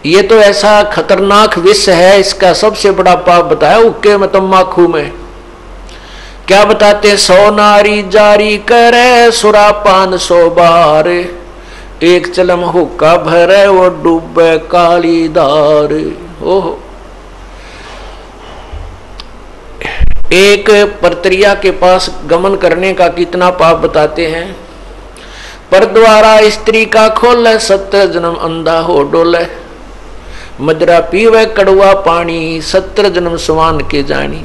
ये तो ऐसा खतरनाक विष है, इसका सबसे बड़ा पाप बताया हुक्के में, तम्बाकू में। क्या बताते? 100 नारी जारी करे सुरापान 100 बार, एक चलम हुक्का भरे वो डूबे काली धार। ओहो, एक परत्रिया के पास गमन करने का कितना पाप बताते हैं। पर द्वारा स्त्री का खोले 70 जन्म अंधा हो डोले, मदरा पीवे कड़वा पानी 70 जन्म सवान के जानी।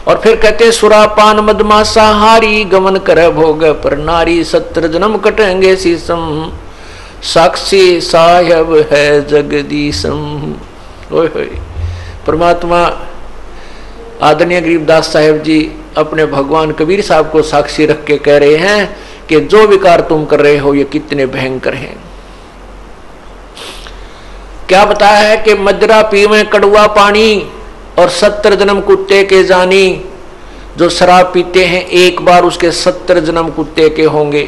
और फिर कहते सुरापान मदमासा हारी, गमन करे भोग पर नारी 70 जन्म कटेंगे शीसम, साक्षी साहेब है जगदीशम। ओए होए, परमात्मा आदरणीय गरीबदास साहेब जी अपने भगवान कबीर साहब को साक्षी रख के कह रहे हैं कि जो विकार तुम कर रहे हो ये कितने भयंकर हैं। क्या बताया है कि मदरा पीवे कड़वा पानी और 70 जन्म कुत्ते के जानी। जो शराब पीते हैं एक बार उसके 70 जन्म कुत्ते के होंगे,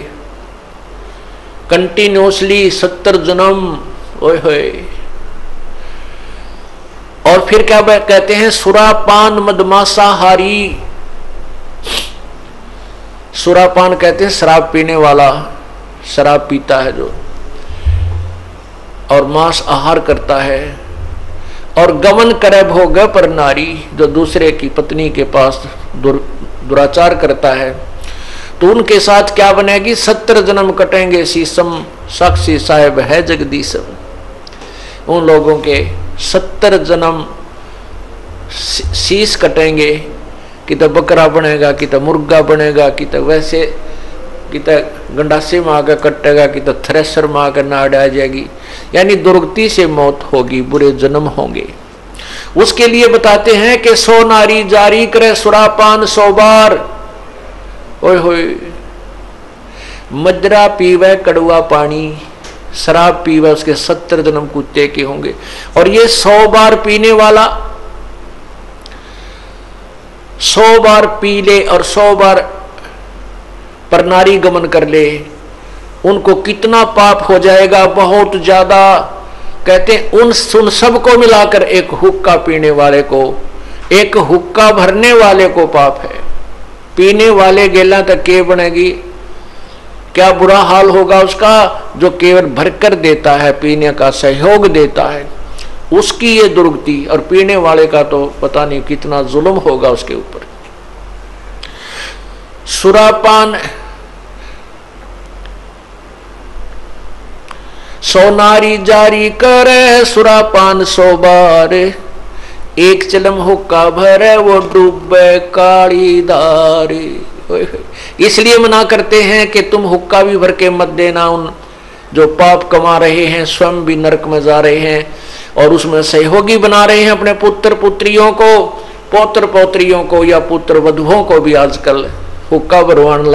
कंटिन्यूसली 70 जन्म। ओए होए, और फिर क्या कहते हैं? सुरापान मदमासा हारी। सुरापान कहते हैं शराब पीने वाला, शराब पीता है जो, और मांस आहार करता है। और गमन करे भोग पर नारी, जो दूसरे की पत्नी के पास दुराचार करता है, तो उनके साथ क्या बनेगी? 70 जन्म कटेंगे शीसम, साक्षी साहेब है जगदीशम। उन लोगों के 70 जन्म शीश कटेंगे, कि तो बकरा बनेगा, कि तो मुर्गा बनेगा, कि तो वैसे, कि तो गंडासे में आकर कटेगा, कि तो थ्रेसर में आकर नाड़ आ जाएगी। यानी दुर्गति से मौत होगी, बुरे जन्म होंगे। उसके लिए बताते हैं कि 100 नारी जारी करे सुरापान 100 बार। ओए होए, मदरा पीवे कड़वा पानी, शराब पीवे उसके 70 जन्म कुत्ते के होंगे। और ये 100 बार पीने वाला 100 बार पी ले और 100 बार पर नारी गमन कर ले, उनको कितना पाप हो जाएगा? बहुत ज्यादा। कहते हैं उन सबको मिलाकर एक हुक्का पीने वाले को, एक हुक्का भरने वाले को पाप है। पीने वाले गेला तक के बनेगी, क्या बुरा हाल होगा उसका जो केवल भरकर देता है, पीने का सहयोग देता है, उसकी ये दुर्गति। और पीने वाले का तो पता नहीं कितना जुल्म होगा उसके ऊपर। सुरापान 100 नारी जारी करे सुरापान 100 बार, एक चलम हुक्का भरे वो डूबे काली धार। इसलिए मना करते हैं कि तुम हुक्का भी भर के मत देना। उन जो पाप कमा रहे हैं स्वयं भी नरक में जा रहे हैं, और उसमें सहयोगी बना रहे हैं अपने पुत्र पुत्रियों को, पौत्र पौत्रियों को, या पुत्र वधुओं को भी आजकल हुक्का भरवाने